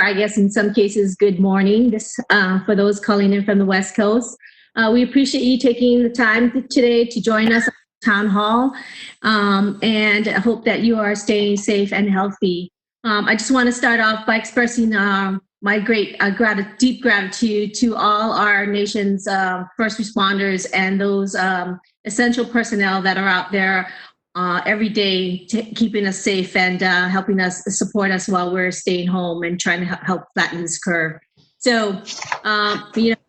I guess in some cases, good morning. This for those calling in from the West Coast. We appreciate you taking the time today to join us at Town Hall, and I hope that you are staying safe and healthy. I just want to start off by expressing my great deep gratitude to all our nation's first responders and those essential personnel that are out there every day, keeping us safe and helping us support us while we're staying home and trying to help flatten this curve. So,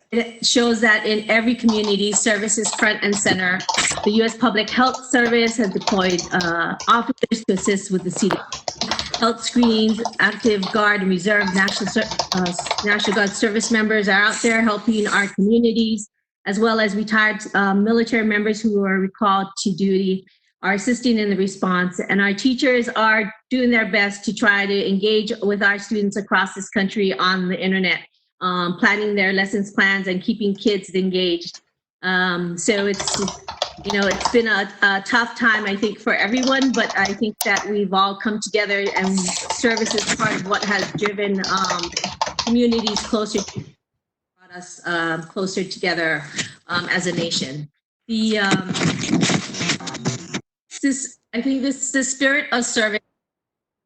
it shows that in every community, service is front and center. The U.S. Public Health Service has deployed officers to assist with the CDC health screenings. Active Guard and Reserve National Guard service members are out there helping our communities, as well as retired military members who are recalled to duty are assisting in the response. And our teachers are doing their best to try to engage with our students across this country on the internet, planning their lessons plans and keeping kids engaged. So it's been a tough time, I think, for everyone, but I think that we've all come together, and service is part of what has driven communities closer, brought us closer together as a nation. I think the spirit of service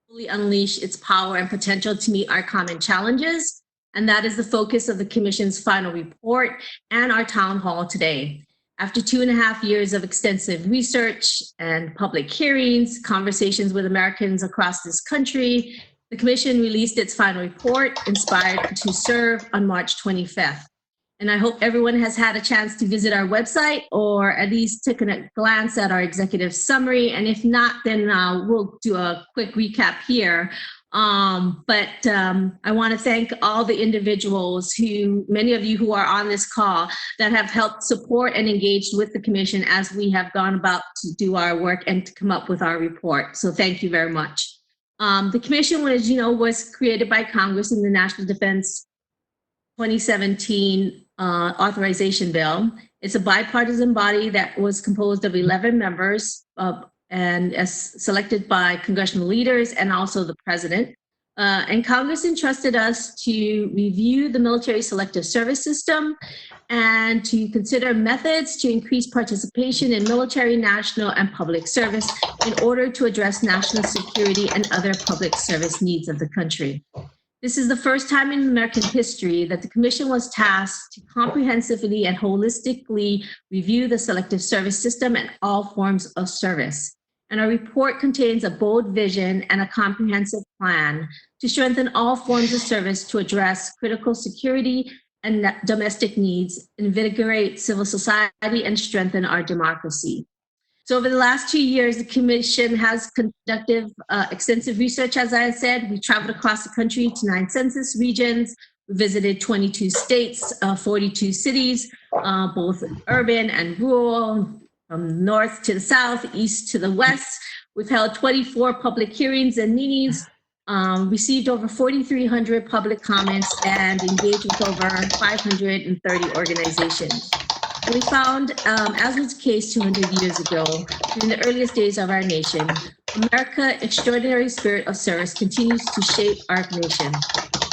fully unleash its power and potential to meet our common challenges. And that is the focus of the Commission's final report and our town hall today. After 2.5 years of extensive research and public hearings, conversations with Americans across this country, the Commission released its final report, Inspired to Serve, on March 25th. And I hope everyone has had a chance to visit our website or at least take a glance at our executive summary. And if not, then we'll do a quick recap here. But I want to thank all the individuals many of you who are on this call, that have helped support and engaged with the Commission as we have gone about to do our work and to come up with our report. So thank you very much. The Commission, as you know, was created by Congress in the National Defense 2017 authorization bill. It's a bipartisan body that was composed of 11 members and as selected by congressional leaders and also the president. And Congress entrusted us to review the military selective service system and to consider methods to increase participation in military, national, and public service in order to address national security and other public service needs of the country. This is the first time in American history that the Commission was tasked to comprehensively and holistically review the selective service system and all forms of service. And our report contains a bold vision and a comprehensive plan to strengthen all forms of service to address critical security and domestic needs, invigorate civil society, and strengthen our democracy. So over the last 2 years, the Commission has conducted extensive research, as I said. We traveled across the country to 9 census regions. We visited 22 states, 42 cities, both urban and rural, from north to the south, east to the west. We've held 24 public hearings and meetings, received over 4,300 public comments, and engaged with over 530 organizations. And we found, as was the case 200 years ago, during the earliest days of our nation, America's extraordinary spirit of service continues to shape our nation.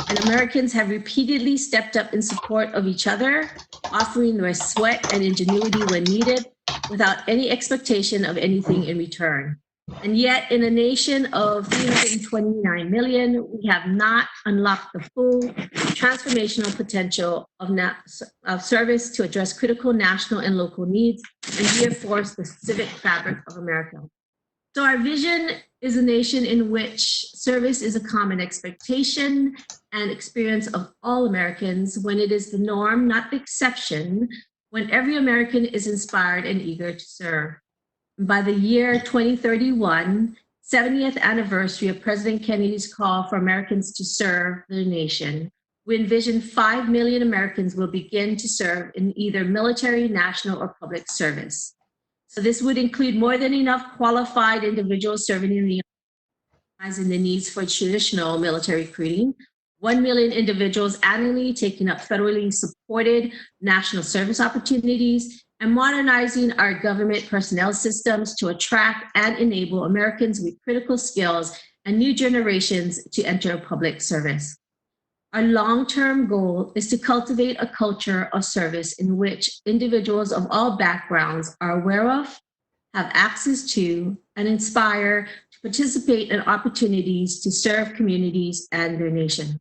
And Americans have repeatedly stepped up in support of each other, offering their sweat and ingenuity when needed, without any expectation of anything in return. And yet, in a nation of 329 million, we have not unlocked the full transformational potential of service to address critical national and local needs and reinforce the civic fabric of America. So our vision is a nation in which service is a common expectation and experience of all Americans, when it is the norm, not the exception, when every American is inspired and eager to serve. By the year 2031, 70th anniversary of President Kennedy's call for Americans to serve the nation, we envision 5 million Americans will begin to serve in either military, national, or public service. So this would include more than enough qualified individuals serving in the Army, the needs for traditional military recruiting, 1 million individuals annually taking up federally supported national service opportunities, and modernizing our government personnel systems to attract and enable Americans with critical skills and new generations to enter public service. Our long-term goal is to cultivate a culture of service in which individuals of all backgrounds are aware of, have access to, and inspire to participate in opportunities to serve communities and their nation.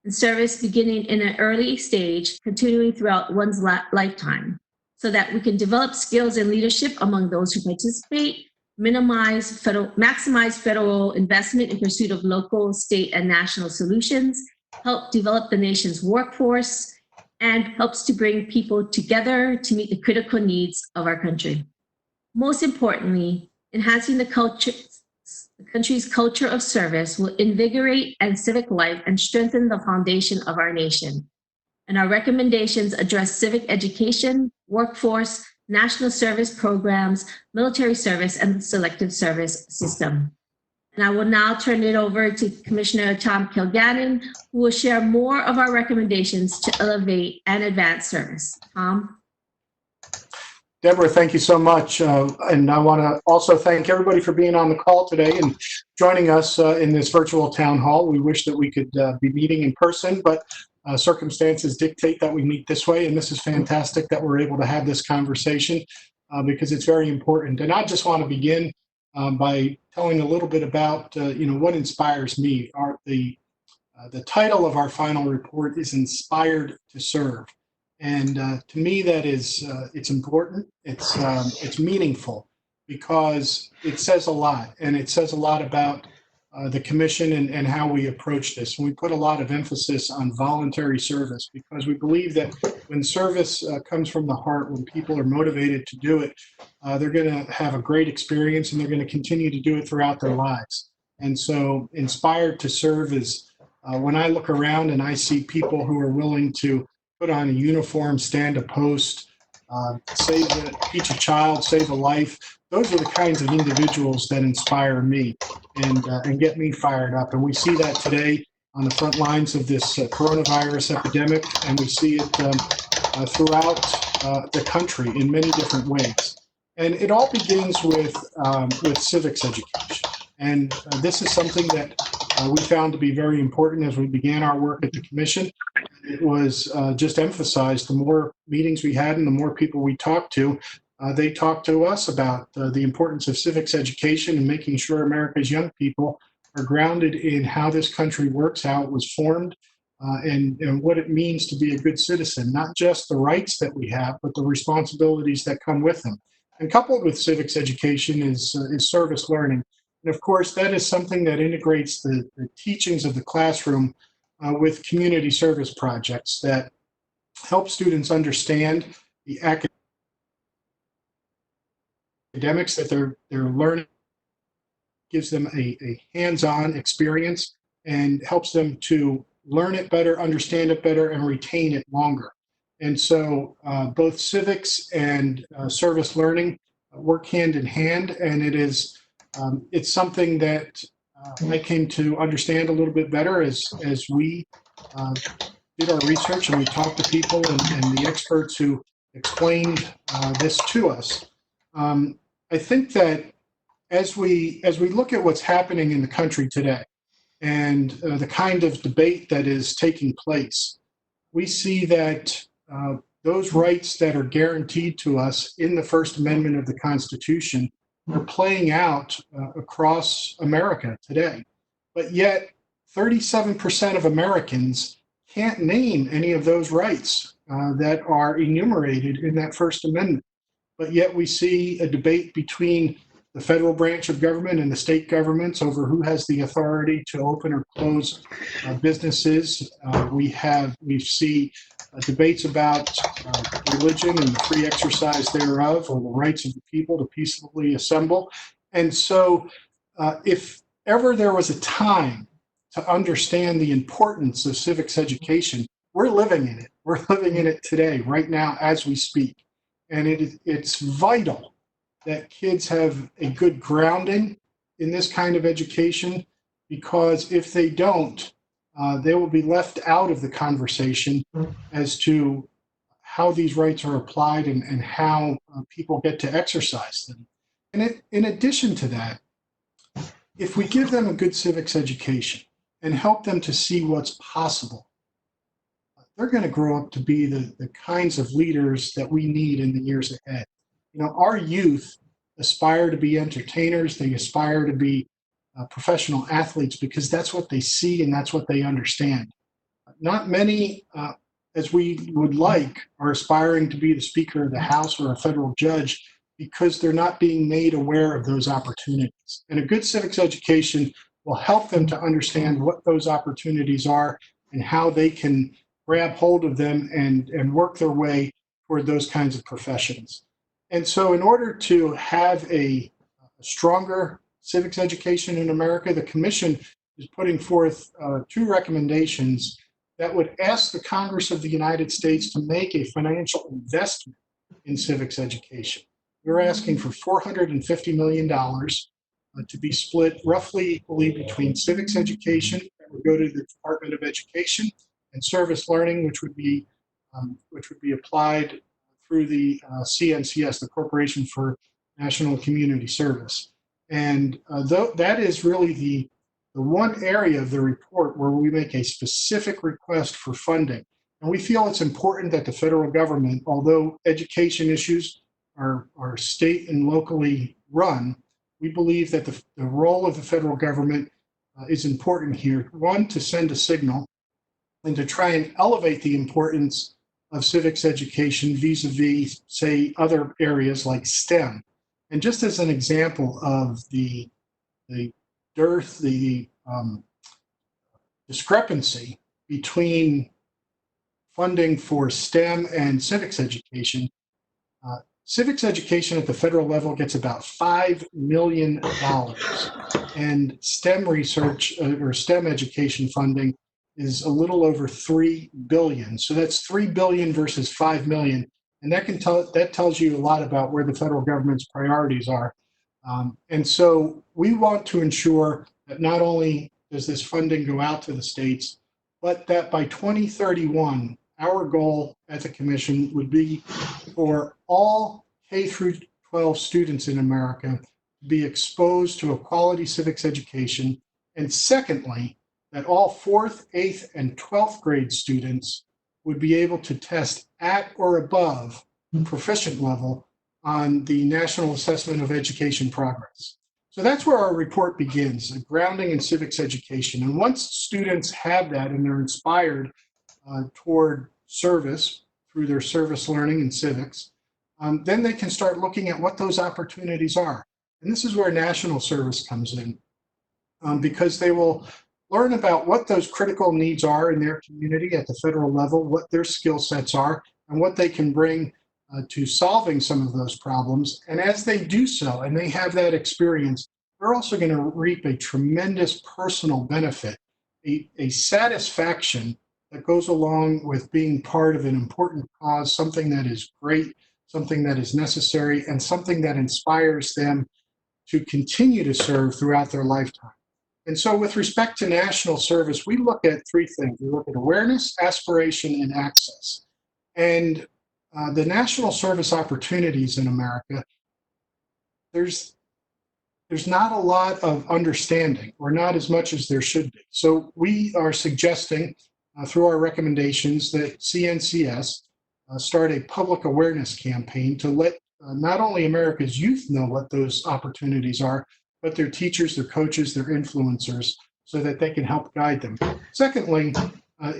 And service beginning in an early stage, continuing throughout one's lifetime, so that we can develop skills and leadership among those who participate, maximize federal investment in pursuit of local, state, and national solutions, help develop the nation's workforce, and helps to bring people together to meet the critical needs of our country. Most importantly, enhancing the country's culture of service will invigorate and civic life and strengthen the foundation of our nation. And our recommendations address civic education, workforce, national service programs, military service, and the selective service system. And I will now turn it over to Commissioner Tom Kilgannon, who will share more of our recommendations to elevate and advance service. Tom? Deborah, thank you so much. And I want to also thank everybody for being on the call today and joining us in this virtual town hall. We wish that we could be meeting in person, but circumstances dictate that we meet this way. And this is fantastic that we're able to have this conversation because it's very important. And I just want to begin by telling a little bit about what inspires me. The title of our final report is Inspired to Serve. And to me, that is, it's important, it's meaningful, because it says a lot, and it says a lot about the commission and how we approach this. And we put a lot of emphasis on voluntary service, because we believe that when service comes from the heart, when people are motivated to do it, they're going to have a great experience, and they're going to continue to do it throughout their lives. And so Inspired to Serve is when I look around and I see people who are willing to put on a uniform, stand a post, teach a child, save a life. Those are the kinds of individuals that inspire me and get me fired up. And we see that today on the front lines of this coronavirus epidemic, and we see it throughout the country in many different ways. And it all begins with civics education. And this is something that we found to be very important as we began our work at the commission. It was just emphasized. The more meetings we had and the more people we talked to, they talked to us about the importance of civics education and making sure America's young people are grounded in how this country works, how it was formed, and what it means to be a good citizen, not just the rights that we have, but the responsibilities that come with them. And coupled with civics education is service learning. And of course, that is something that integrates the teachings of the classroom with community service projects that help students understand the academics that they're learning, gives them a hands-on experience, and helps them to learn it better, understand it better, and retain it longer. And so both civics and service learning work hand in hand, and it's something that I came to understand a little bit better as we did our research and we talked to people and the experts who explained this to us. I think that as we look at what's happening in the country today and the kind of debate that is taking place, we see that those rights that are guaranteed to us in the First Amendment of the Constitution are playing out across America today. But yet 37% of Americans can't name any of those rights that are enumerated in that First Amendment. But yet we see a debate between the federal branch of government and the state governments over who has the authority to open or close businesses. We see debates about religion and the free exercise thereof, or the rights of the people to peacefully assemble. And so if ever there was a time to understand the importance of civics education, we're living in it. We're living in it today, right now, as we speak. And it's vital that kids have a good grounding in this kind of education, because if they don't, they will be left out of the conversation as to how these rights are applied and how people get to exercise them. And in addition to that, if we give them a good civics education and help them to see what's possible they're going to grow up to be the kinds of leaders that we need in the years ahead. You know, our youth aspire to be entertainers. They aspire to be professional athletes because that's what they see and that's what they understand. Not many, as we would like, are aspiring to be the Speaker of the House or a federal judge because they're not being made aware of those opportunities. And a good civics education will help them to understand what those opportunities are and how they can grab hold of them and work their way toward those kinds of professions. And so in order to have a stronger civics education in America, the Commission is putting forth 2 recommendations that would ask the Congress of the United States to make a financial investment in civics education. We're asking for $450 million to be split roughly equally between civics education that would go to the Department of Education and service learning, which would be applied through the CNCS, the Corporation for National Community Service. And that is really the one area of the report where we make a specific request for funding. And we feel it's important that the federal government, although education issues are state and locally run, we believe that the role of the federal government is important here. One, to send a signal and to try and elevate the importance of civics education vis-a-vis, say, other areas like STEM. And just as an example of the dearth, the discrepancy between funding for STEM and civics education, civics education at the federal level gets about $5 million, and STEM research or STEM education funding is a little over $3 billion. So that's $3 billion versus $5 million, and that tells you a lot about where the federal government's priorities are. And so we want to ensure that not only does this funding go out to the states, but that by 2031, our goal at the Commission would be for all K through 12 students in America to be exposed to a quality civics education. And secondly, that all 4th, 8th, and 12th grade students would be able to test at or above the proficient level on the National Assessment of Education Progress. So that's where our report begins, a grounding in civics education. And once students have that and they're inspired toward service through their service learning in civics, then they can start looking at what those opportunities are. And this is where national service comes in, because they will learn about what those critical needs are in their community at the federal level, what their skill sets are, and what they can bring to solving some of those problems. And as they do so, and they have that experience, they're also going to reap a tremendous personal benefit, a satisfaction that goes along with being part of an important cause, something that is great, something that is necessary, and something that inspires them to continue to serve throughout their lifetime. And so with respect to national service, we look at 3 things. We look at awareness, aspiration, and access. And the national service opportunities in America, there's not a lot of understanding, or not as much as there should be. So we are suggesting through our recommendations that CNCS start a public awareness campaign to let not only America's youth know what those opportunities are, but their teachers, their coaches, their influencers, so that they can help guide them. Secondly,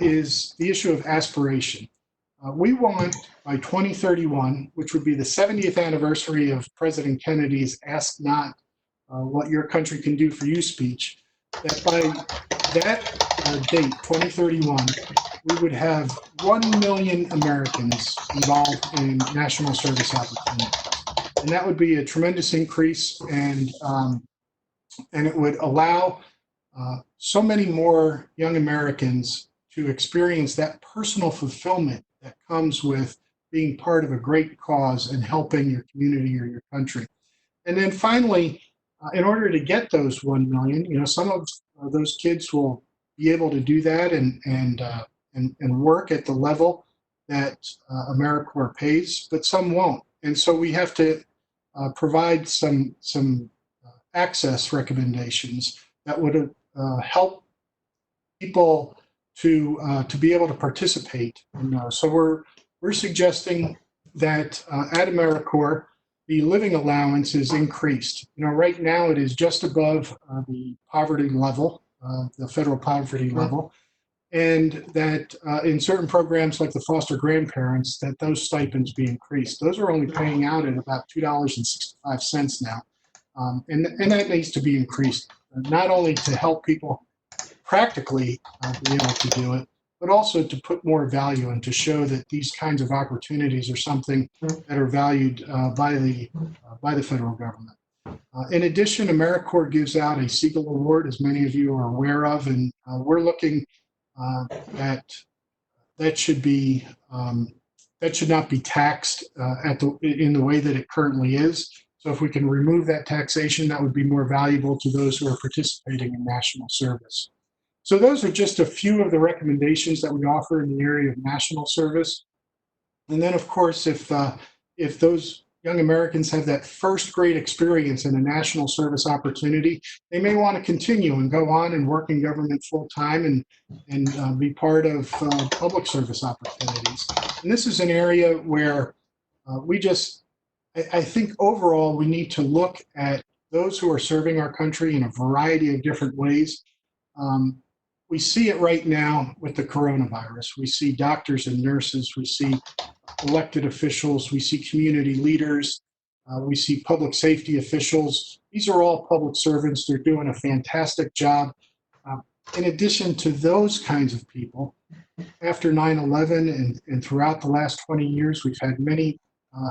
is the issue of aspiration. We want by 2031, which would be the 70th anniversary of President Kennedy's Ask Not What Your Country Can Do for You speech, that by that date, 2031, we would have 1 million Americans involved in national service opportunities. And that would be a tremendous increase, and it would allow so many more young Americans to experience that personal fulfillment that comes with being part of a great cause and helping your community or your country. And then finally, in order to get those 1 million, some of those kids will be able to do that and work at the level that AmeriCorps pays, but some won't. And so we have to provide some access recommendations that would help people to be able to participate in those. So we're suggesting that at AmeriCorps, the living allowance is increased. Right now it is just above the poverty level, the federal poverty level, and that in certain programs like the foster grandparents, that those stipends be increased. Those are only paying out at about $2.65 now, and that needs to be increased, not only to help people practically be able to do it, but also to put more value and to show that these kinds of opportunities are something that are valued by the federal government. In addition, AmeriCorps gives out a Siegel Award, as many of you are aware of, and we're looking that should be that should not be taxed in the way that it currently is. So if we can remove that taxation, that would be more valuable to those who are participating in national service. So those are just a few of the recommendations that we offer in the area of national service. And then, of course, if those young Americans have that first great experience in a national service opportunity, they may want to continue and go on and work in government full time and be part of public service opportunities. And this is an area where I think overall we need to look at those who are serving our country in a variety of different ways. We see it right now with the coronavirus. We see doctors and nurses, we see elected officials, we see community leaders, we see public safety officials. These are all public servants. They're doing a fantastic job. In addition to those kinds of people, after 9/11 and throughout the last 20 years, we've had many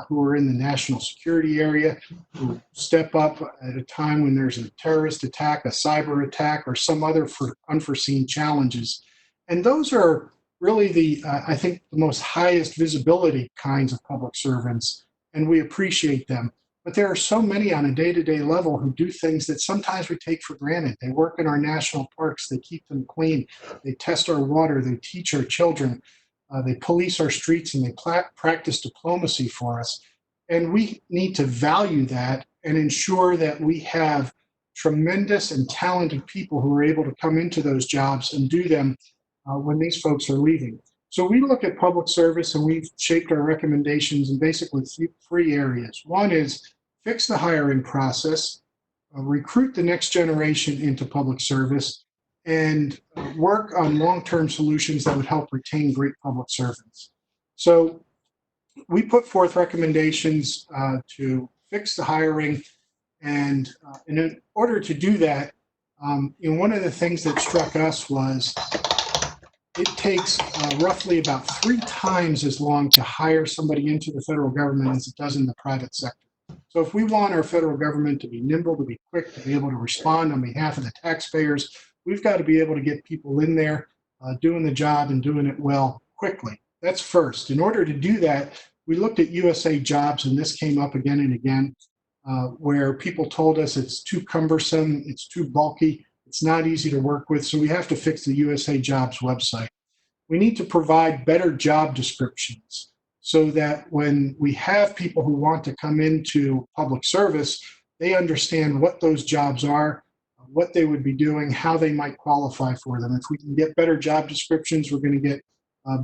who are in the national security area who step up at a time when there's a terrorist attack, a cyber attack, or some other unforeseen challenges. And those are really I think, the most highest visibility kinds of public servants, and we appreciate them. But there are so many on a day-to-day level who do things that sometimes we take for granted. They work in our national parks, they keep them clean, they test our water, they teach our children, they police our streets, and they practice diplomacy for us. And we need to value that and ensure that we have tremendous and talented people who are able to come into those jobs and do them when these folks are leaving. So we look at public service, and we've shaped our recommendations in basically three areas. One is fix the hiring process, recruit the next generation into public service, and work on long-term solutions that would help retain great public servants. So we put forth recommendations to fix the hiring, and in order to do that, one of the things that struck us was it takes roughly about 3 times as long to hire somebody into the federal government as it does in the private sector. So if we want our federal government to be nimble, to be quick, to be able to respond on behalf of the taxpayers, we've got to be able to get people in there doing the job and doing it well quickly. That's first. In order to do that, we looked at USA Jobs, and this came up again and again, where people told us it's too cumbersome, it's too bulky, it's not easy to work with, so we have to fix the USA Jobs website. We need to provide better job descriptions so that when we have people who want to come into public service, they understand what those jobs are, what they would be doing, how they might qualify for them. If we can get better job descriptions, we're going to get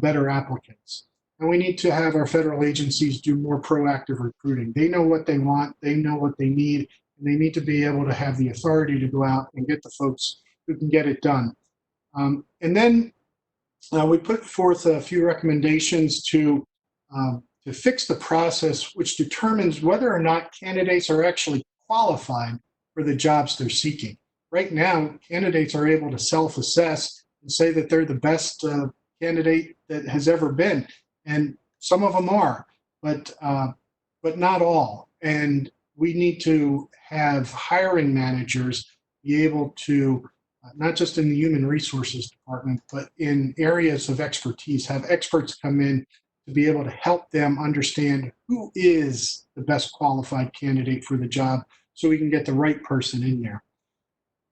better applicants. And we need to have our federal agencies do more proactive recruiting. They know what they want, they know what they need, and they need to be able to have the authority to go out and get the folks who can get it done. And then we put forth a few recommendations to fix the process, which determines whether or not candidates are actually qualified for the jobs they're seeking. Right now, candidates are able to self-assess and say that they're the best candidate that has ever been, and some of them are, but not all. And we need to have hiring managers be able to, not just in the human resources department, but in areas of expertise, have experts come in to be able to help them understand who is the best qualified candidate for the job so we can get the right person in there.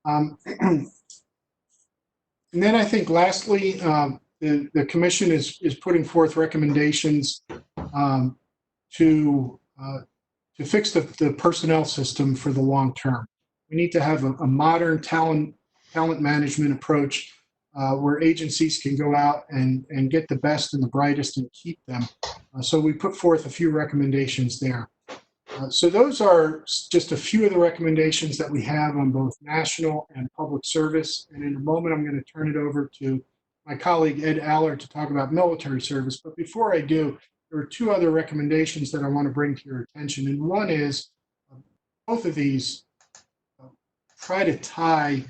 And then I think lastly, the commission is putting forth recommendations to fix the personnel system for the long term. We need to have a modern talent management approach where agencies can go out and get the best and the brightest and keep them. So we put forth a few recommendations there. So those are just a few of the recommendations that we have on both national and public service. And in a moment, I'm going to turn it over to my colleague, Ed Allard, to talk about military service. But before I do, there are two other recommendations that I want to bring to your attention. And one is both of these try to tie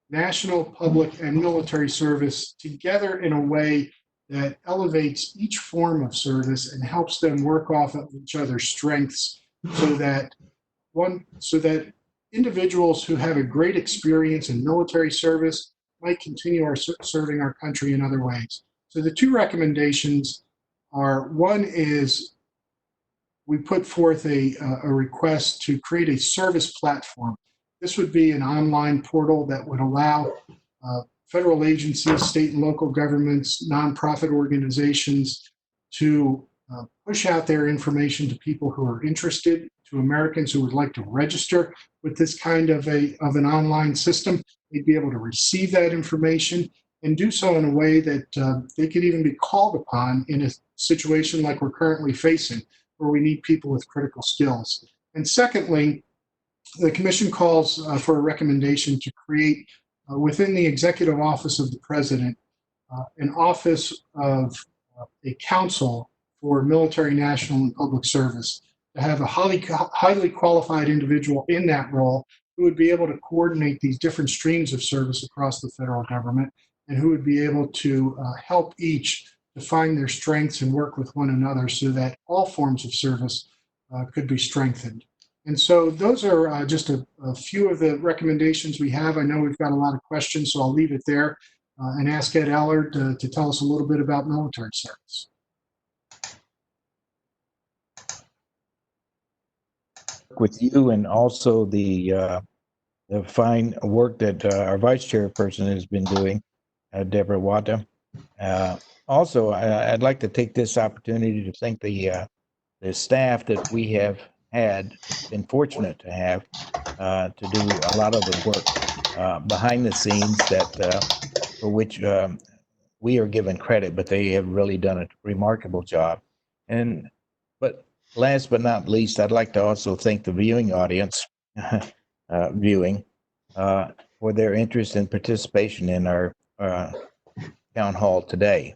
national, public, and military service together in a way that elevates each form of service and helps them work off of each other's strengths so that individuals who have a great experience in military service might continue serving our country in other ways. So the two recommendations are, one is we put forth a request to create a service platform. This would be an online portal that would allow federal agencies, state and local governments, nonprofit organizations to push out their information to people who are interested, to Americans who would like to register with this kind of an online system. They'd be able to receive that information and do so in a way that they could even be called upon in a situation like we're currently facing, where we need people with critical skills. And secondly, the commission calls for a recommendation to create within the executive office of the president an office of a council for military, national, and public service, to have a highly qualified individual in that role who would be able to coordinate these different streams of service across the federal government, and who would be able to help each to find their strengths and work with one another so that all forms of service could be strengthened. And so those are just a few of the recommendations we have. I know we've got a lot of questions, so I'll leave it there and ask Ed Allard to tell us a little bit about military service. With you, and also the fine work that our vice chairperson has been doing, Deborah Wata. Also, I'd like to take this opportunity to thank the staff that we have been fortunate to have to do a lot of the work behind the scenes for which we are given credit, but they have really done a remarkable job. But last but not least, I'd like to also thank the viewing audience for their interest and participation in our town hall today.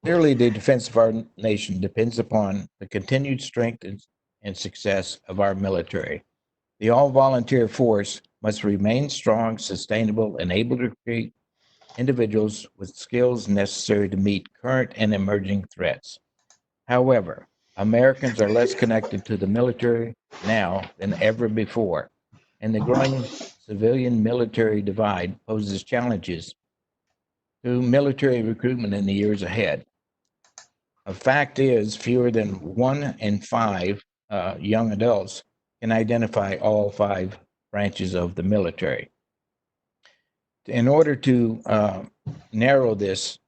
Clearly, the defense of our nation depends upon the continued strength and success of our military. The all-volunteer force must remain strong, sustainable, and able to create individuals with skills necessary to meet current and emerging threats. However, Americans are less connected to the military now than ever before, and the growing civilian-military divide poses challenges to military recruitment in the years ahead. A fact is, fewer than 1 in 5 young adults can identify all 5 branches of the military. In order to narrow this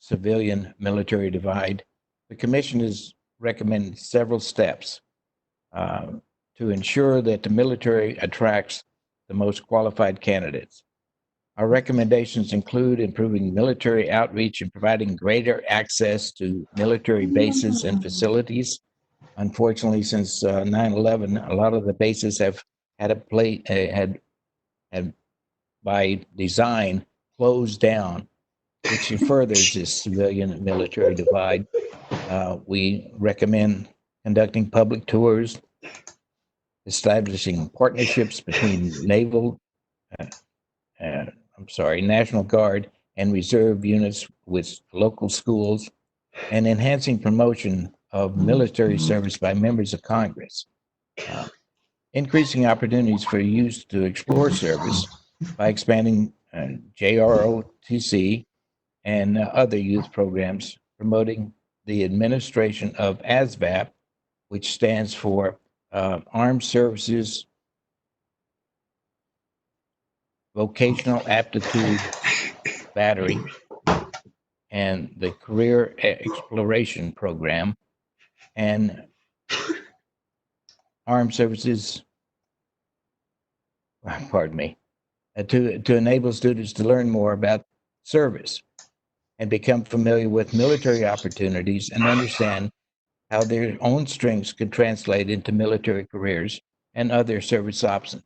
civilian-military divide, the Commission has recommended several steps to ensure that the military attracts the most qualified candidates. Our recommendations include improving military outreach and providing greater access to military bases and facilities. Unfortunately, since 9/11, a lot of the bases have had by design closed down, which furthers this civilian-military divide. We recommend conducting public tours, establishing partnerships between National Guard and Reserve units with local schools, and enhancing promotion of military service by members of Congress. Increasing opportunities for youth to explore service by expanding JROTC and other youth programs, promoting the administration of ASVAB, which stands for Armed Services Vocational Aptitude Battery, and the Career Exploration Program, and Armed Services, to enable students to learn more about service and become familiar with military opportunities and understand how their own strengths could translate into military careers and other service options.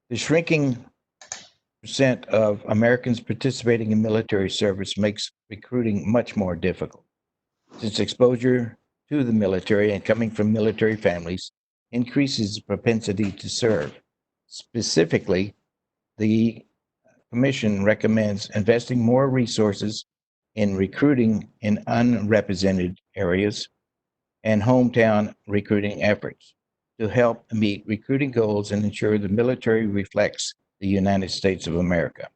The shrinking percent of Americans participating in military service makes recruiting much more difficult, since exposure to the military and coming from military families increases the propensity to serve. Specifically, the Commission recommends investing more resources in recruiting in unrepresented areas and hometown recruiting efforts to help meet recruiting goals and ensure the military reflects the United States of America.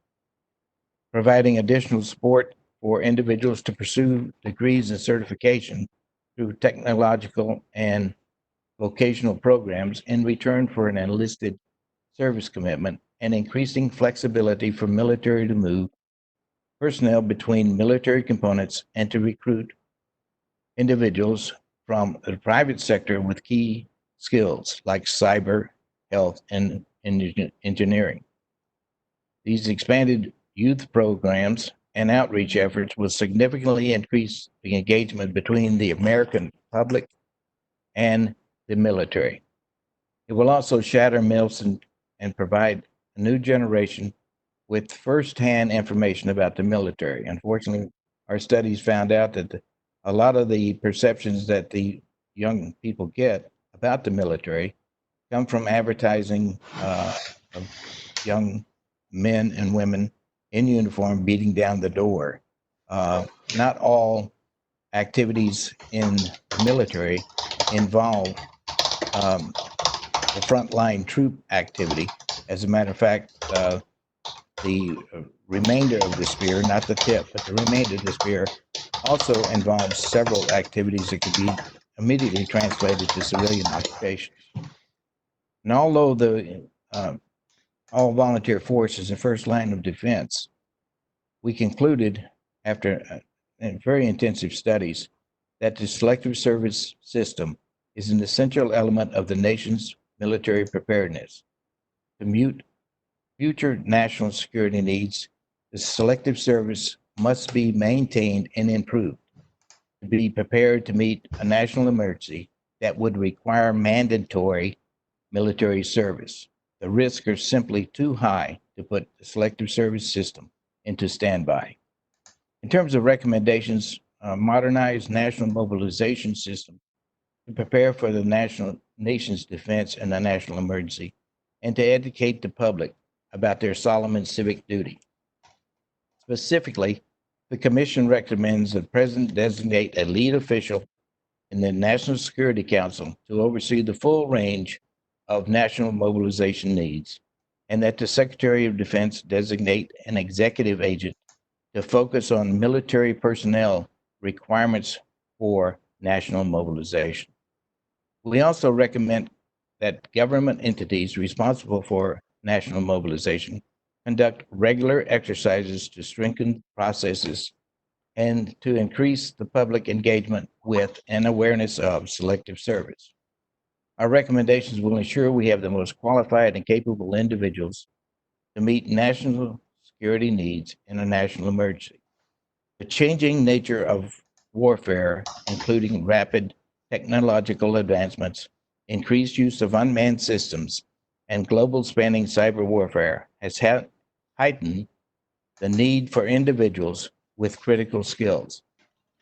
Providing additional support for individuals to pursue degrees and certification through technological and vocational programs in return for an enlisted service commitment, and increasing flexibility for military to move personnel between military components and to recruit individuals from the private sector with key skills like cyber, health, and engineering. These expanded youth programs and outreach efforts will significantly increase the engagement between the American public and the military. It will also shatter myths and provide a new generation with firsthand information about the military. Unfortunately, our studies found out that a lot of the perceptions that the young people get about the military come from advertising of young men and women in uniform beating down the door. Not all activities in the military involve the frontline troop activity. As a matter of fact, the remainder of the spear, not the tip, but the remainder of the spear, also involves several activities that could be immediately translated to civilian occupations. And although the all volunteer force is the first line of defense, we concluded after very intensive studies that the selective service system is an essential element of the nation's military preparedness. To meet future national security needs, the selective service must be maintained and improved to be prepared to meet a national emergency that would require mandatory military service. The risks are simply too high to put the selective service system into standby. In terms of recommendations, modernize national mobilization system to prepare for the nation's defense in a national emergency, and to educate the public about their solemn and civic duty. Specifically, the Commission recommends that the President designate a lead official in the National Security Council to oversee the full range of national mobilization needs, and that the Secretary of Defense designate an executive agent to focus on military personnel requirements for national mobilization. We also recommend that government entities responsible for national mobilization conduct regular exercises to strengthen processes and to increase the public engagement with and awareness of selective service. Our recommendations will ensure we have the most qualified and capable individuals to meet national security needs in a national emergency. The changing nature of warfare, including rapid technological advancements, increased use of unmanned systems, and global spanning cyber warfare, has heightened the need for individuals with critical skills.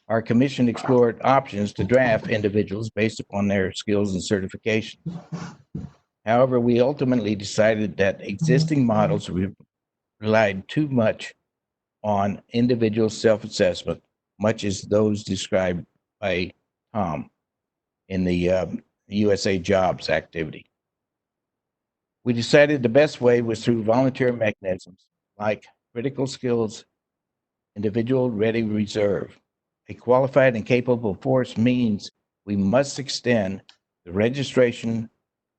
Our commission explored options to draft individuals based upon their skills and certifications. However, we ultimately decided that existing models relied too much on individual self-assessment, much as those described by Tom in the USA Jobs activity. We decided the best way was through volunteer mechanisms like critical skills, individual ready reserve. A qualified and capable force means we must extend the registration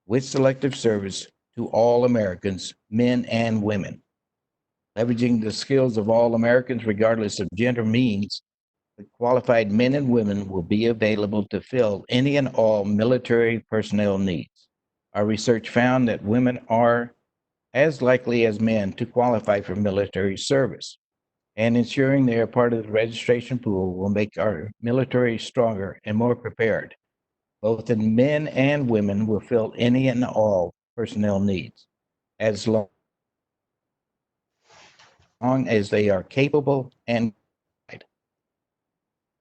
with selective service to all Americans, men and women. Leveraging the skills of all Americans, regardless of gender, means that qualified men and women will be available to fill any and all military personnel needs. Our research found that women are as likely as men to qualify for military service. And ensuring they are part of the registration pool will make our military stronger and more prepared. Both in men and women will fill any and all personnel needs, as long as they are capable and qualified.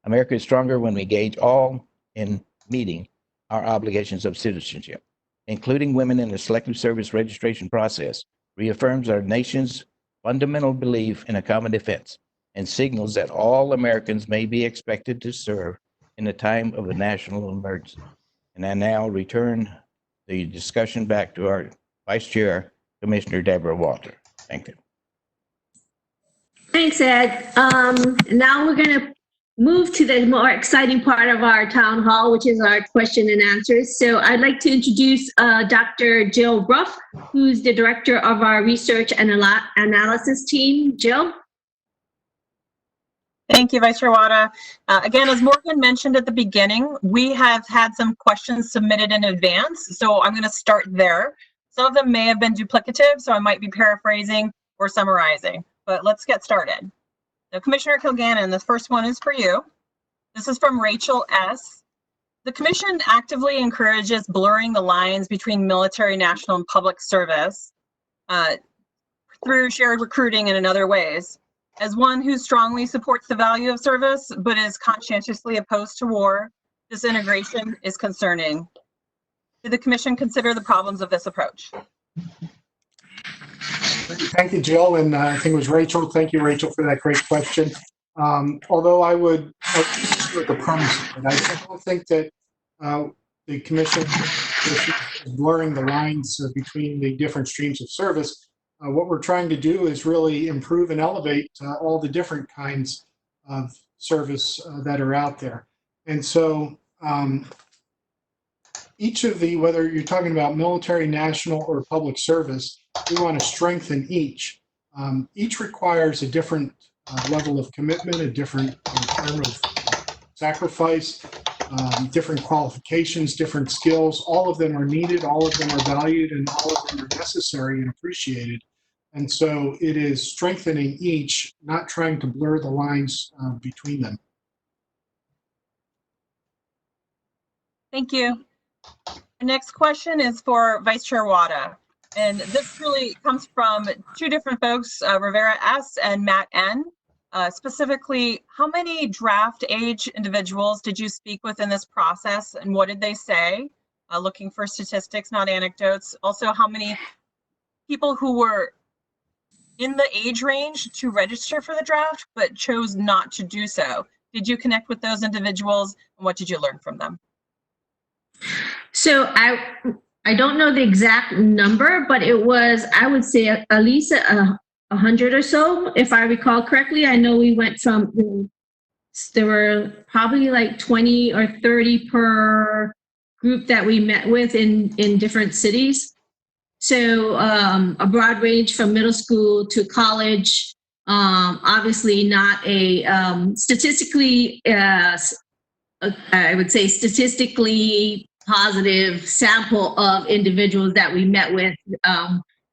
America is stronger when we engage all in meeting our obligations of citizenship. Including women in the selective service registration process reaffirms our nation's fundamental belief in a common defense and signals that all Americans may be expected to serve in a time of a national emergency. And I now return the discussion back to our Vice Chair, Commissioner Deborah Walter. Thank you. Thanks, Ed. Now we're going to move to the more exciting part of our town hall, which is our question and answers. So I'd like to introduce Dr. Jill Ruff, who's the director of our research and analysis team. Jill? Thank you, Vice Chair Wada. Again, as Morgan mentioned at the beginning, we have had some questions submitted in advance, so I'm going to start there. Some of them may have been duplicative, so I might be paraphrasing or summarizing, but let's get started. Now, Commissioner Kilgannon, the first one is for you. This is from Rachel S. The Commission actively encourages blurring the lines between military, national, and public service through shared recruiting and in other ways. As one who strongly supports the value of service, but is conscientiously opposed to war, this integration is concerning. Did the Commission consider the problems of this approach? Thank you, Jill, and I think it was Rachel. Thank you, Rachel, for that great question. Although I would agree with the premise, but I don't think that the Commission is blurring the lines between the different streams of service. What we're trying to do is really improve and elevate all the different kinds of service that are out there. And so each of the, whether you're talking about military, national, or public service, we want to strengthen each. Each requires a different level of commitment, a different term of sacrifice, different qualifications, different skills. All of them are needed, all of them are valued, and all of them are necessary and appreciated. And so it is strengthening each, not trying to blur the lines between them. Thank you. The next question is for Vice Chair Wada. And this really comes from two different folks, Rivera S. and Matt N. Specifically, how many draft age individuals did you speak with in this process, and what did they say? Looking for statistics, not anecdotes. Also, how many people who were in the age range to register for the draft but chose not to do so? Did you connect with those individuals, and what did you learn from them? So I don't know the exact number, but it was, I would say, at least 100 or so, if I recall correctly. I know we went from, there were probably like 20 or 30 per group that we met with in different cities. So a broad range from middle school to college. Obviously not a statistically, I would say statistically positive sample of individuals that we met with.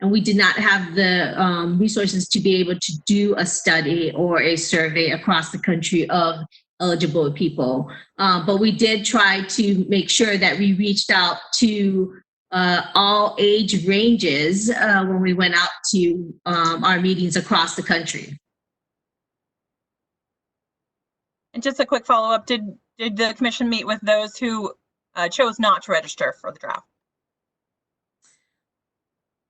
And we did not have the resources to be able to do a study or a survey across the country of eligible people. But we did try to make sure that we reached out to all age ranges when we went out to our meetings across the country. And just a quick follow-up, did the Commission meet with those who chose not to register for the draft?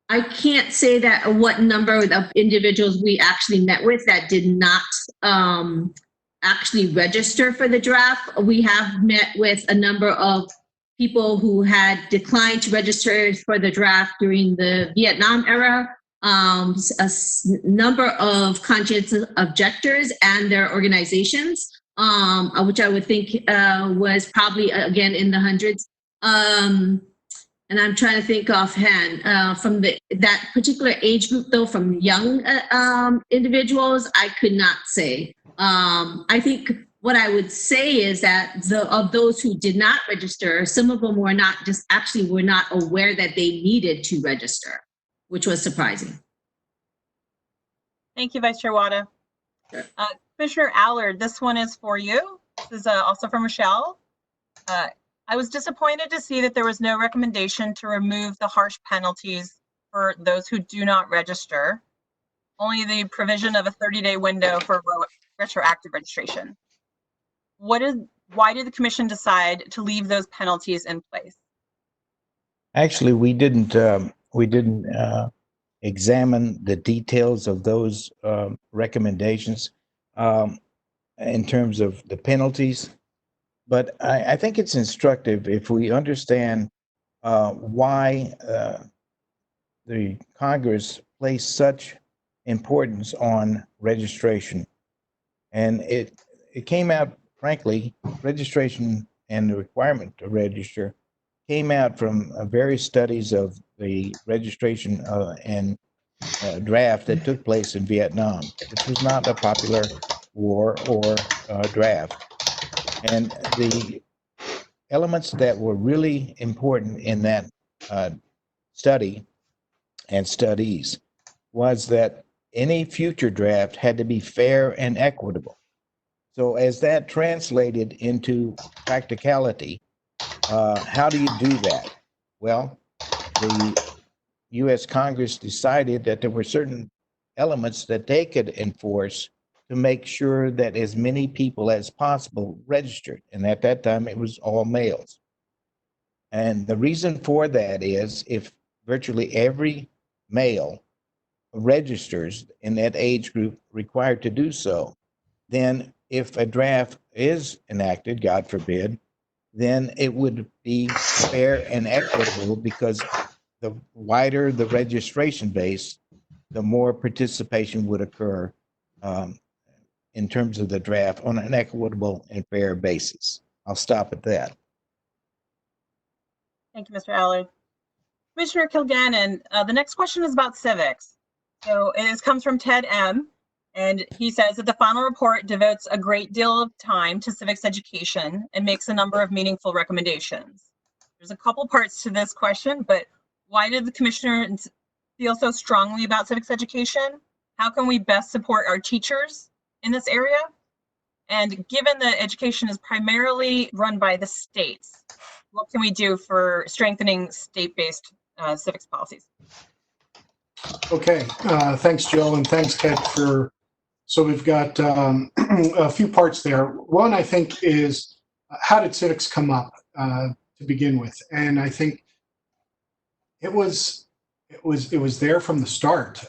I can't say that what number of individuals we actually met with that did not actually register for the draft. We have met with a number of people who had declined to register for the draft during the Vietnam era, a number of conscientious objectors and their organizations, which I would think was probably, again, in the hundreds. And I'm trying to think offhand from that particular age group, though, from young individuals, I could not say. I think what I would say is that of those who did not register, some of them were not were not aware that they needed to register. which was surprising. Thank you, Vice Chair Wada. Sure. Commissioner Allard, this one is for you. This is also from Michelle. I was disappointed to see that there was no recommendation to remove the harsh penalties for those who do not register, only the provision of a 30-day window for retroactive registration. Why did the commission decide to leave those penalties in place? Actually, we didn't examine the details of those recommendations in terms of the penalties. But I think it's instructive if we understand why the Congress placed such importance on registration. And it came out, frankly, registration and the requirement to register came out from various studies of the registration and draft that took place in Vietnam, which was not a popular war or draft. And the elements that were really important in that study and studies was that any future draft had to be fair and equitable. So as that translated into practicality, how do you do that? Well, the U.S. Congress decided that there were certain elements that they could enforce to make sure that as many people as possible registered. And at that time, it was all males. And the reason for that is if virtually every male registers in that age group required to do so, then if a draft is enacted, God forbid, then it would be fair and equitable because the wider the registration base, the more participation would occur in terms of the draft on an equitable and fair basis. I'll stop at that. Thank you, Mr. Allard. Commissioner Kilgannon, the next question is about civics. So it comes from Ted M. And he says that the final report devotes a great deal of time to civics education and makes a number of meaningful recommendations. There's a couple parts to this question, but why did the commissioner feel so strongly about civics education? How can we best support our teachers in this area? And given that education is primarily run by the states, what can we do for strengthening state-based civics policies? Okay, thanks, Jill, and thanks, Ted, so we've got a few parts there. One, I think, is how did civics come up to begin with? And I think it was there from the start.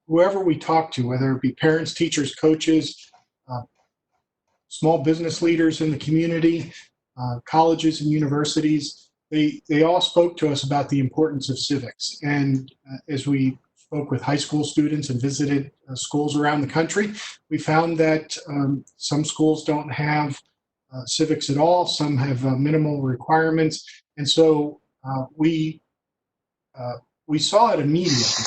Whoever we talk to, whether it be parents, teachers, coaches, small business leaders in the community, colleges and universities, they all spoke to us about the importance of civics. And as we spoke with high school students and visited schools around the country, we found that some schools don't have civics at all. Some have minimal requirements. And so we saw it immediately,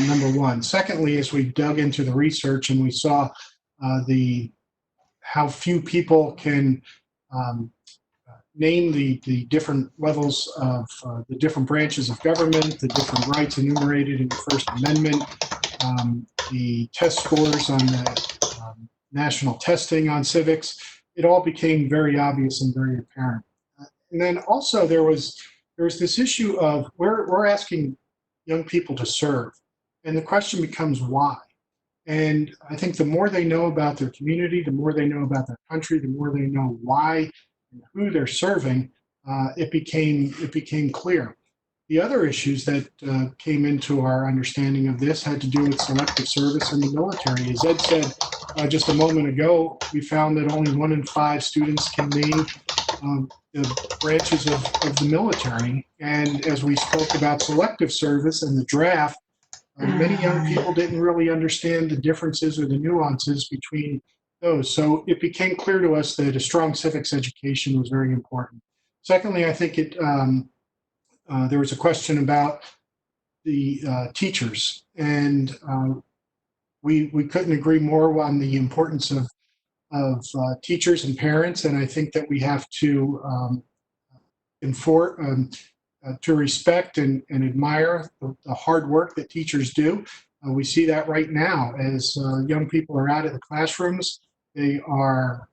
number one. Secondly, as we dug into the research and we saw how few people can name the different levels of the different branches of government, the different rights enumerated in the First Amendment, the test scores on the national testing on civics, it all became very obvious and very apparent. And then also there was this issue of we're asking young people to serve, and the question becomes why. And I think the more they know about their community, the more they know about their country, the more they know why and who they're serving, it became clear. The other issues that came into our understanding of this had to do with selective service in the military. As Ed said just a moment ago, we found that only 1 in 5 students can name the branches of the military. And as we spoke about selective service and the draft, many young people didn't really understand the differences or the nuances between those. So it became clear to us that a strong civics education was very important. Secondly, I think there was a question about the teachers, and we couldn't agree more on the importance of teachers and parents. And I think that we have to to respect and admire the hard work that teachers do. We see that right now as young people are out of the classrooms. They are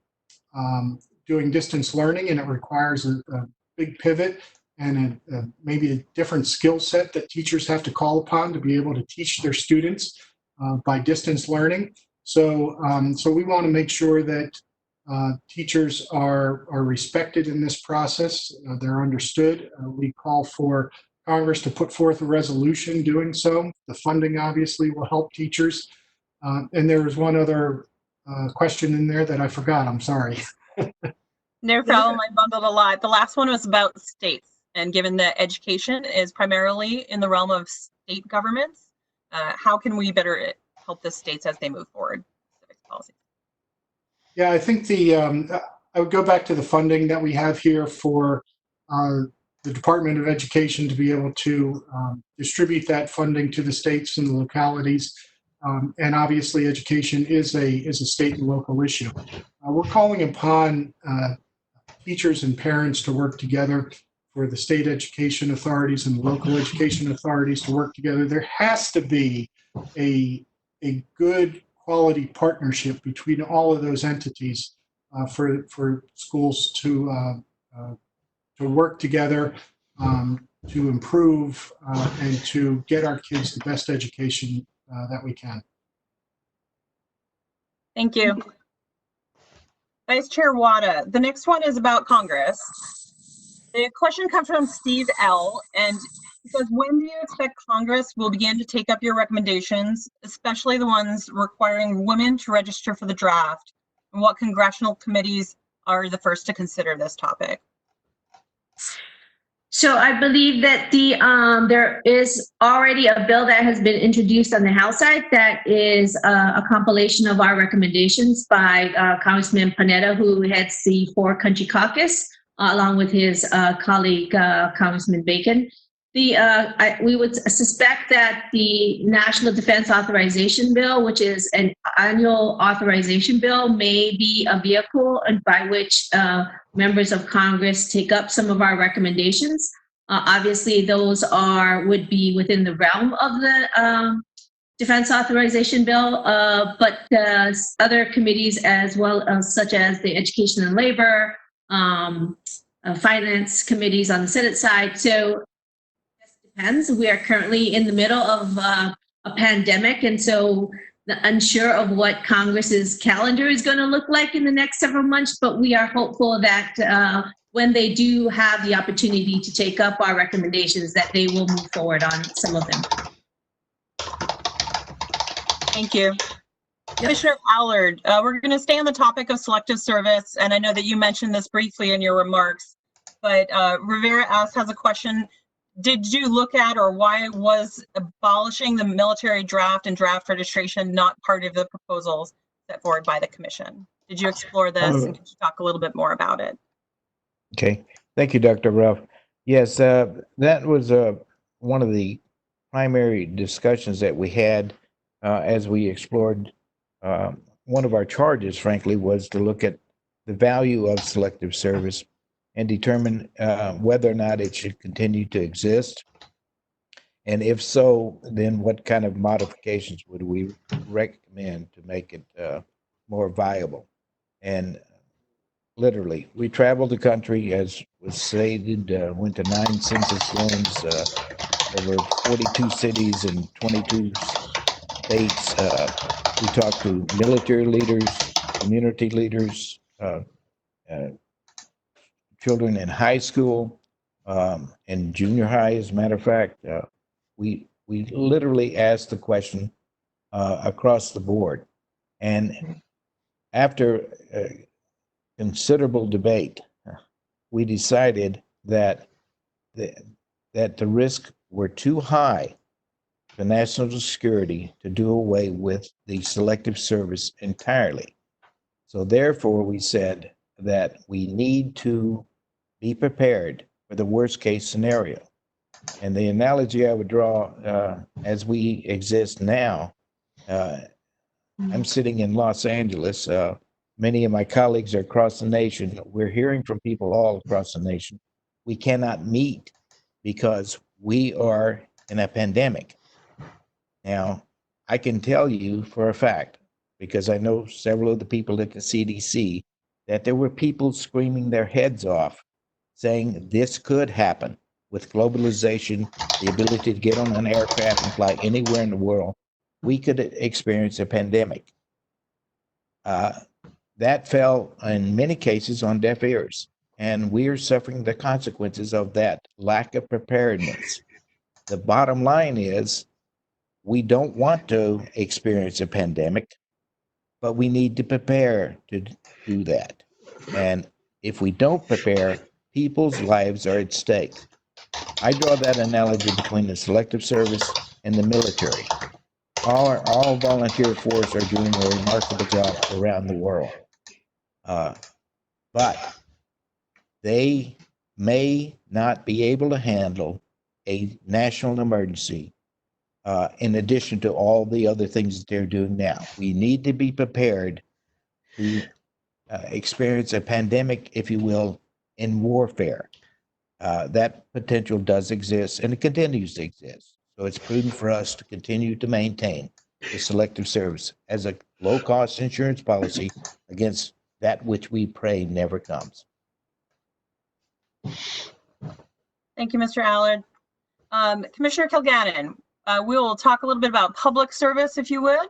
doing distance learning, and it requires a big pivot and maybe a different skill set that teachers have to call upon to be able to teach their students by distance learning. So we want to make sure that teachers are respected in this process. They're understood. We call for Congress to put forth a resolution doing so. The funding obviously will help teachers. And there was one other question in there that I forgot. I'm sorry. No problem. I bundled a lot. The last one was about states. And given that education is primarily in the realm of state governments, how can we better help the states as they move forward? Civics policy. Yeah, I think I would go back to the funding that we have here for the Department of Education to be able to distribute that funding to the states and the localities. And obviously, education is a state and local issue. We're calling upon teachers and parents to work together, for the state education authorities and local education authorities to work together. There has to be a good quality partnership between all of those entities for schools to work together to improve and to get our kids the best education that we can. Thank you. Vice Chair Wada, the next one is about Congress. The question comes from Steve L. and he says, when do you expect Congress will begin to take up your recommendations, especially the ones requiring women to register for the draft? And what congressional committees are the first to consider this topic? So I believe that there is already a bill that has been introduced on the House side that is a compilation of our recommendations by Congressman Panetta, who heads the 4-Country Caucus, along with his colleague, Congressman Bacon. We would suspect that the National Defense Authorization Bill, which is an annual authorization bill, may be a vehicle by which members of Congress take up some of our recommendations. Obviously, those would be within the realm of the Defense Authorization Bill, but other committees as well, such as the Education and Labor, Finance committees on the Senate side. So depends. We are currently in the middle of a pandemic, and so unsure of what Congress's calendar is going to look like in the next several months, but we are hopeful that when they do have the opportunity to take up our recommendations, that they will move forward on some of them. Thank you. Commissioner Allard, we're going to stay on the topic of selective service, and I know that you mentioned this briefly in your remarks, but Rivera has a question. Did you look at, or why was abolishing the military draft and draft registration not part of the proposals set forward by the commission? Did you explore this, and could you talk a little bit more about it? Okay, thank you, Dr. Ruff. Yes, that was one of the primary discussions that we had as we explored. One of our charges, frankly, was to look at the value of selective service and determine whether or not it should continue to exist. And if so, then what kind of modifications would we recommend to make it more viable? And literally, we traveled the country, as was stated, went to 9 census rooms, over 42 cities and 22 states. We talked to military leaders, community leaders, children in high school and junior high, as a matter of fact. We literally asked the question across the board. And after considerable debate, we decided that the risks were too high for national security to do away with the selective service entirely. So therefore, we said that we need to be prepared for the worst case scenario. And the analogy I would draw as we exist now, I'm sitting in Los Angeles. Many of my colleagues are across the nation. We're hearing from people all across the nation. We cannot meet because we are in a pandemic. Now, I can tell you for a fact, because I know several of the people at the CDC, that there were people screaming their heads off saying this could happen with globalization, the ability to get on an aircraft and fly anywhere in the world. We could experience a pandemic. That fell in many cases on deaf ears, and we are suffering the consequences of that lack of preparedness. The bottom line is we don't want to experience a pandemic, but we need to prepare to do that. And if we don't prepare, people's lives are at stake. I draw that analogy between the selective service and the military. All volunteer force are doing a remarkable job around the world. But they may not be able to handle a national emergency in addition to all the other things that they're doing now. We need to be prepared to experience a pandemic, if you will, in warfare. That potential does exist and it continues to exist. So it's prudent for us to continue to maintain the selective service as a low-cost insurance policy against that which we pray never comes. Thank you, Mr. Allard. Commissioner Kilgannon, we will talk a little bit about public service, if you would.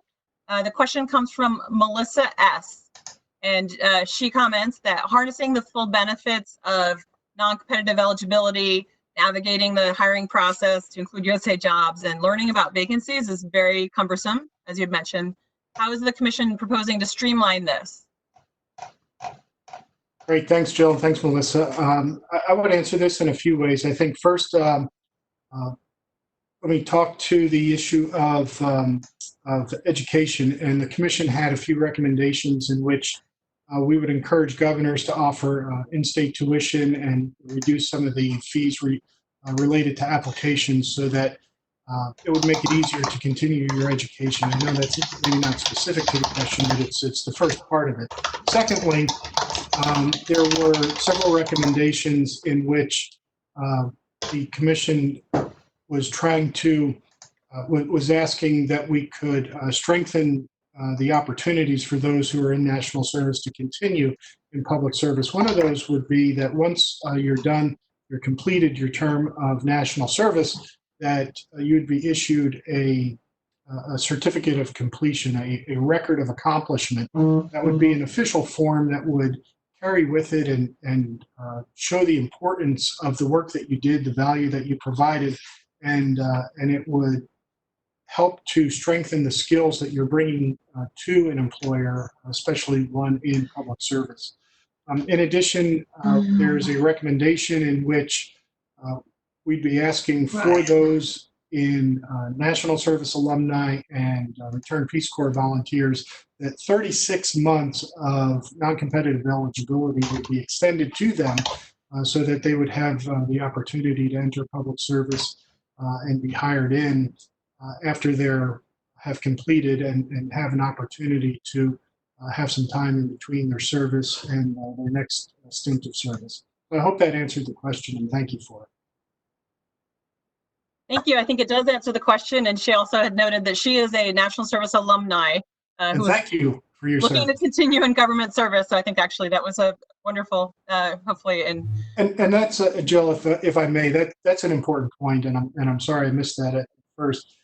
The question comes from Melissa S. And she comments that harnessing the full benefits of non-competitive eligibility, navigating the hiring process to include USA jobs, and learning about vacancies is very cumbersome, as you had mentioned. How is the commission proposing to streamline this? Great, thanks, Jill. Thanks, Melissa. I would answer this in a few ways. I think first, let me talk to the issue of education, and the commission had a few recommendations in which we would encourage governors to offer in-state tuition and reduce some of the fees related to applications so that it would make it easier to continue your education. I know that's maybe not specific to the question, but it's the first part of it. Secondly, there were several recommendations in which the commission was trying to, was asking that we could strengthen the opportunities for those who are in national service to continue in public service. One of those would be that once you're done, you're completed your term of national service, that you'd be issued a certificate of completion, a record of accomplishment. That would be an official form that would carry with it and show the importance of the work that you did, the value that you provided, and it would help to strengthen the skills that you're bringing to an employer, especially one in public service. In addition, there's a recommendation in which we'd be asking for those in national service alumni and return Peace Corps volunteers that 36 months of non-competitive eligibility would be extended to them so that they would have the opportunity to enter public service and be hired in after they have completed and have an opportunity to have some time in between their service and their next stint of service. So I hope that answered the question, and thank you for it. Thank you. I think it does answer the question. And she also had noted that she is a National Service alumni And thank you for your looking service. to continue in government service. So I think actually that was a wonderful, hopefully. And that's Jill, if I may, that's an important point, and I'm sorry I missed that at first.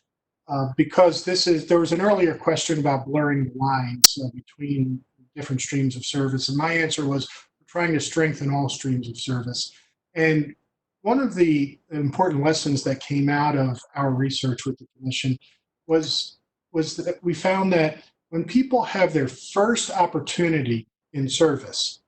Because there was an earlier question about blurring the lines between different streams of service. And my answer was we're trying to strengthen all streams of service. And one of the important lessons that came out of our research with the commission was that we found that when people have their first opportunity in service,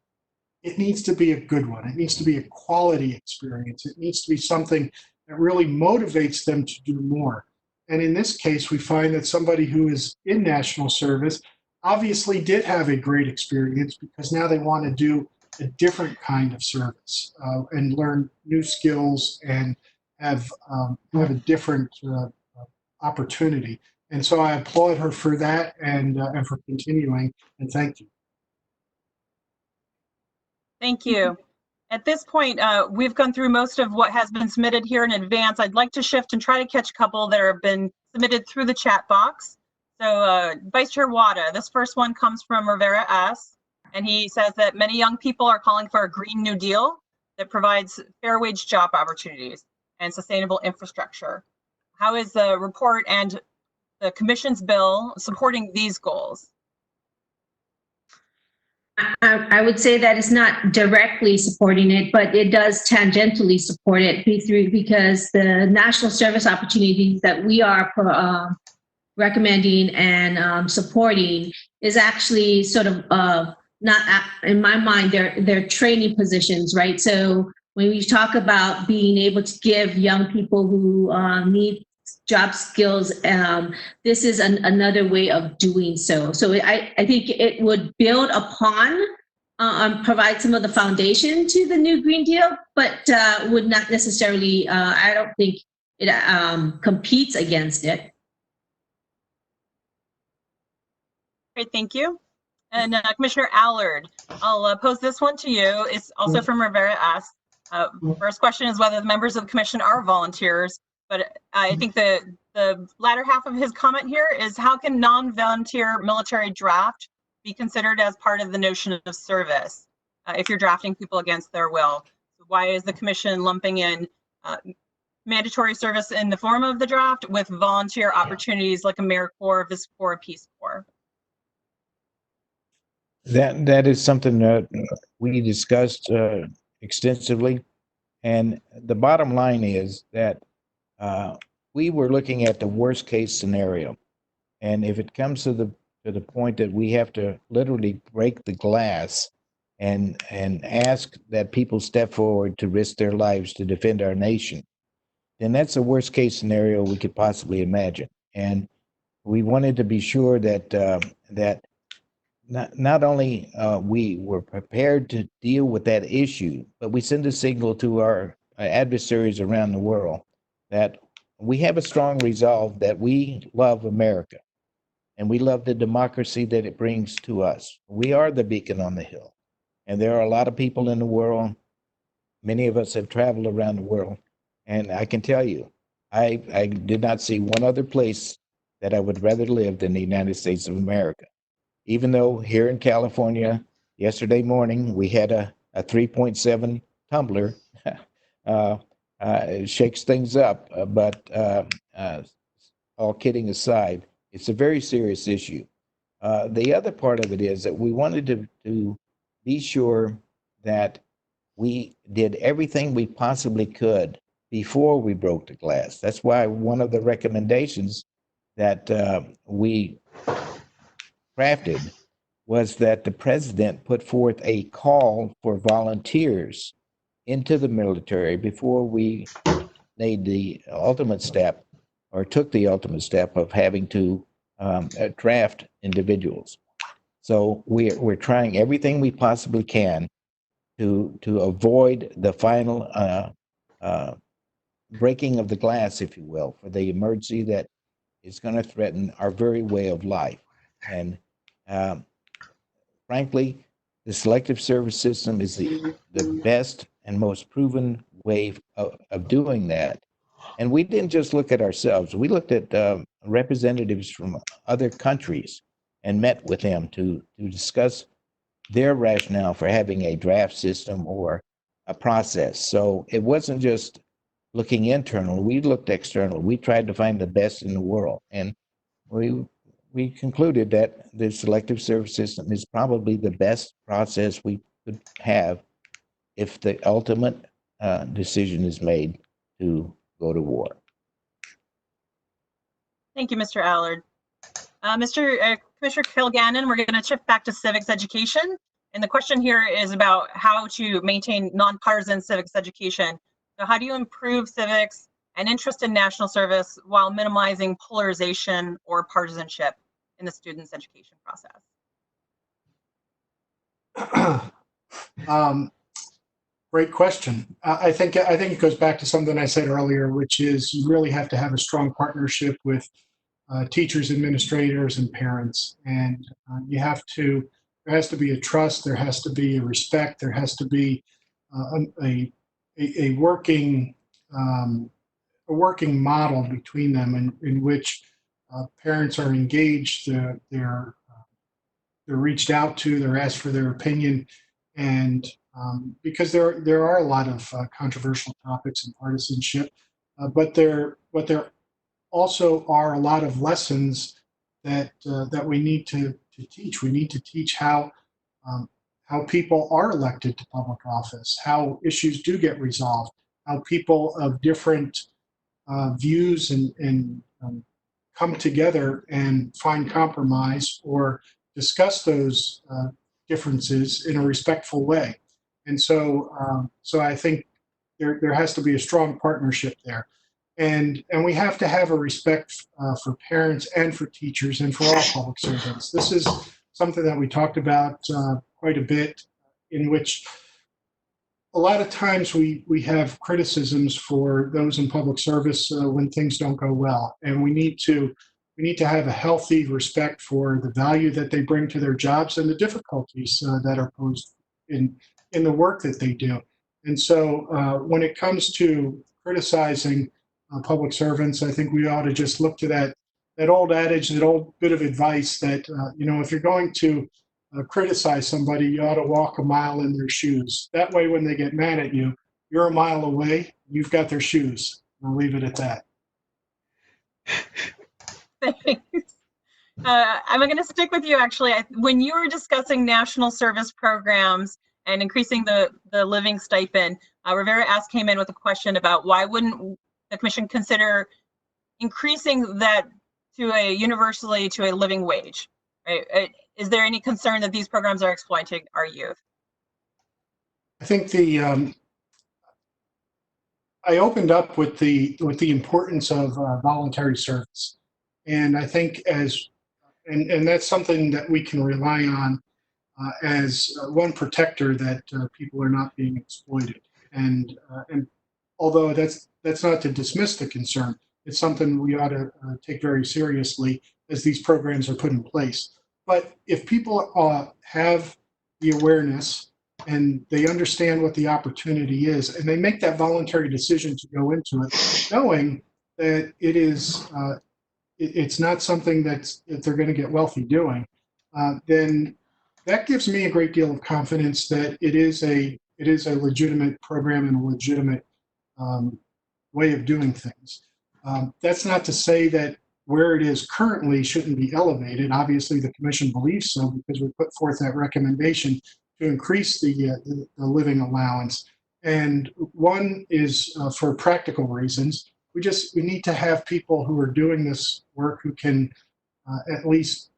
it needs to be a good one. It needs to be a quality experience. It needs to be something that really motivates them to do more. And in this case, we find that somebody who is in national service obviously did have a great experience because now they want to do a different kind of service and learn new skills and have a different opportunity. And so I applaud her for that and for continuing, and thank you. thank you. At this point, we've gone through most of what has been submitted here in advance. I'd like to shift and try to catch a couple that have been submitted through the chat box. So Vice Chair Wada, this first one comes from Rivera S. And he says that many young people are calling for a Green New Deal that provides fair wage job opportunities and sustainable infrastructure. How is the report and the Commission's bill supporting these goals? I would say that it's not directly supporting it, but it does tangentially support it because the national service opportunities that we are recommending and supporting is actually sort of not, in my mind, they're training positions, right? So when we talk about being able to give young people who need job skills, this is another way of doing so. So I think it would build upon, provide some of the foundation to the new Green Deal, but would not necessarily, I don't think it competes against it. Great, thank you. And Commissioner Allard, I'll pose this one to you. It's also from Rivera S. First question is whether the members of the commission are volunteers, but I think the latter half of his comment here is how can non-volunteer military draft be considered as part of the notion of service if you're drafting people against their will? Why is the commission lumping in mandatory service in the form of the draft with volunteer opportunities like AmeriCorps, VisCorps, Peace Corps? That is something that we discussed extensively, and the bottom line is that we were looking at the worst case scenario, and if it comes to the point that we have to literally break the glass and ask that people step forward to risk their lives to defend our nation, then that's the worst case scenario we could possibly imagine. And we wanted to be sure that that not only we were prepared to deal with that issue, but we send a signal to our adversaries around the world that we have a strong resolve that we love America and we love the democracy that it brings to us. We are the beacon on the hill. And there are a lot of people in the world. Many of us have traveled around the world. And I can tell you, I did not see one other place that I would rather live than the United States of America. Even though here in California, yesterday morning, we had a 3.7 tumbler. It shakes things up, but all kidding aside, it's a very serious issue. The other part of it is that we wanted to be sure that we did everything we possibly could before we broke the glass. That's why one of the recommendations that we crafted was that the president put forth a call for volunteers into the military before we made the ultimate step or took the ultimate step of having to draft individuals. So we're trying everything we possibly can to avoid the final breaking of the glass, if you will, for the emergency that is going to threaten our very way of life. And frankly, the selective service system is the best and most proven way of doing that. And we didn't just look at ourselves. We looked at representatives from other countries and met with them to discuss their rationale for having a draft system or a process. So it wasn't just looking internal. We looked external. We tried to find the best in the world. And we concluded that the selective service system is probably the best process we could have if the ultimate decision is made to go to war. Thank you, Mr. Allard. Commissioner Kilgannon, we're going to shift back to civics education. And the question here is about how to maintain nonpartisan civics education. So how do you improve civics and interest in national service while minimizing polarization or partisanship in the students' education process? Great question. I think it goes back to something I said earlier, which is you really have to have a strong partnership with teachers, administrators, and parents. And there has to be a trust, there has to be a respect, there has to be a working model between them in which parents are engaged, they're reached out to, they're asked for their opinion, and because there are a lot of controversial topics and partisanship, but there also are a lot of lessons that we need to teach. We need to teach how people are elected to public office, how issues do get resolved, how people of different views and come together and find compromise or discuss those differences in a respectful way. And so I think there has to be a strong partnership there. And we have to have a respect for parents and for teachers and for all public servants. This is something that we talked about quite a bit, in which a lot of times we have criticisms for those in public service when things don't go well. And we need to have a healthy respect for the value that they bring to their jobs and the difficulties that are posed in the work that they do. And so when it comes to criticizing public servants, I think we ought to just look to that old adage, that old bit of advice that, if you're going to criticize somebody, you ought to walk a mile in their shoes. That way, when they get mad at you, you're a mile away, you've got their shoes. I'll leave it at that. Thanks. I'm going to stick with you, actually. When you were discussing national service programs and increasing the living stipend, Rivera came in with a question about why wouldn't the commission consider increasing that to a universally to a living wage? Right? Is there any concern that these programs are exploiting our youth? I think I opened up with the importance of voluntary service, and I think and that's something that we can rely on as one protector that people are not being exploited. And although that's not to dismiss the concern, it's something we ought to take very seriously as these programs are put in place. But if people have the awareness and they understand what the opportunity is, and they make that voluntary decision to go into it, knowing that it's not something that they're going to get wealthy doing, then that gives me a great deal of confidence that it is a legitimate program and a legitimate way of doing things. That's not to say that where it is currently shouldn't be elevated. Obviously, the commission believes so because we put forth that recommendation to increase the living allowance. And one is for practical reasons. We need to have people who are doing this work who can at least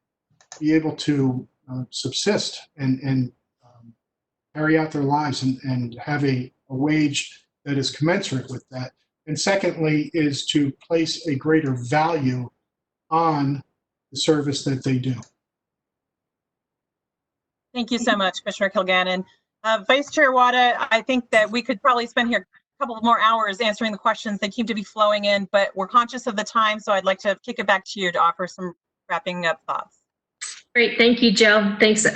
be able to subsist and carry out their lives and have a wage that is commensurate with that. And secondly is to place a greater value on the service that they do. Thank you so much, Commissioner Kilgannon. Vice Chair Wada, I think that we could probably spend here a couple of more hours answering the questions that keep to be flowing in, but we're conscious of the time, so I'd like to kick it back to you to offer some wrapping up thoughts. Great. Thank you, Jill. Thanks.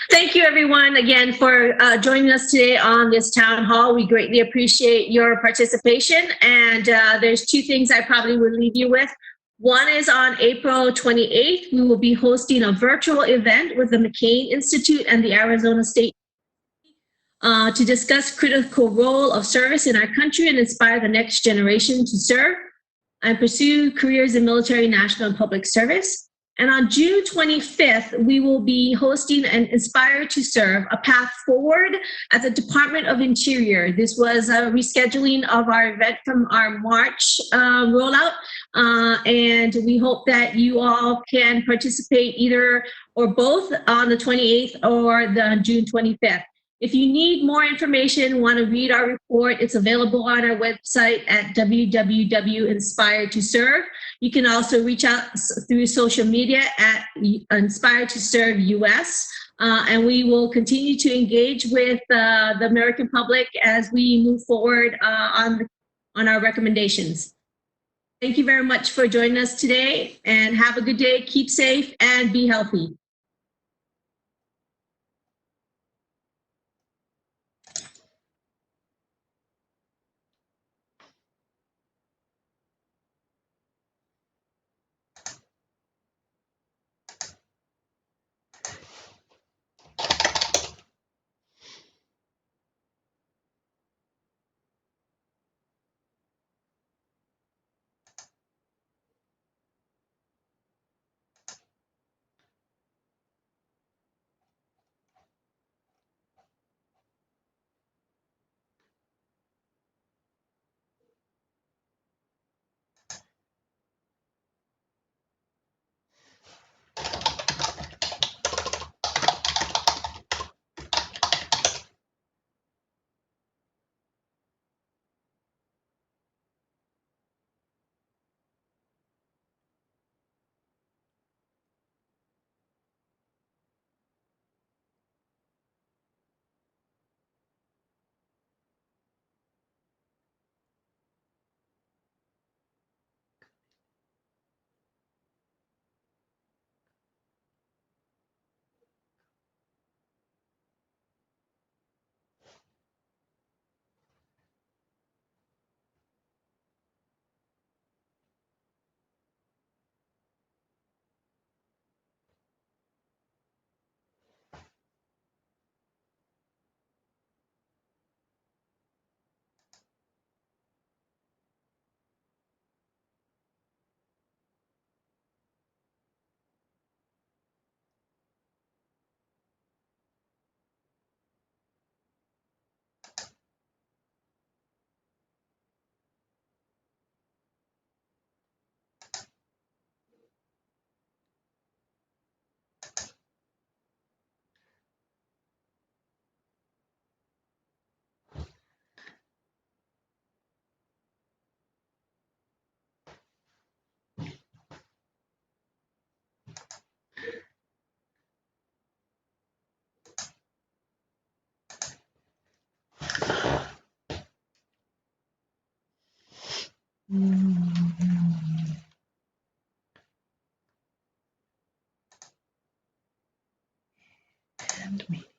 Thank you, everyone, again, for joining us today on this town hall. We greatly appreciate your participation. And there's two things I probably would leave you with. One is on April 28th, we will be hosting a virtual event with the McCain Institute and the Arizona State to discuss critical role of service in our country and inspire the next generation to serve and pursue careers in military, national, and public service. And on June 25th, we will be hosting an Inspire to Serve, a path forward at the Department of Interior. This was a rescheduling of our event from our March rollout. And we hope that you all can participate either or both on the 28th or the June 25th. If you need more information, want to read our report, it's available on our website at www.inspiretoserve. You can also reach out through social media at Inspire to Serve US, and we will continue to engage with the American public as we move forward on our recommendations. Thank you very much for joining us today, and have a good day. Keep safe and be healthy. And me.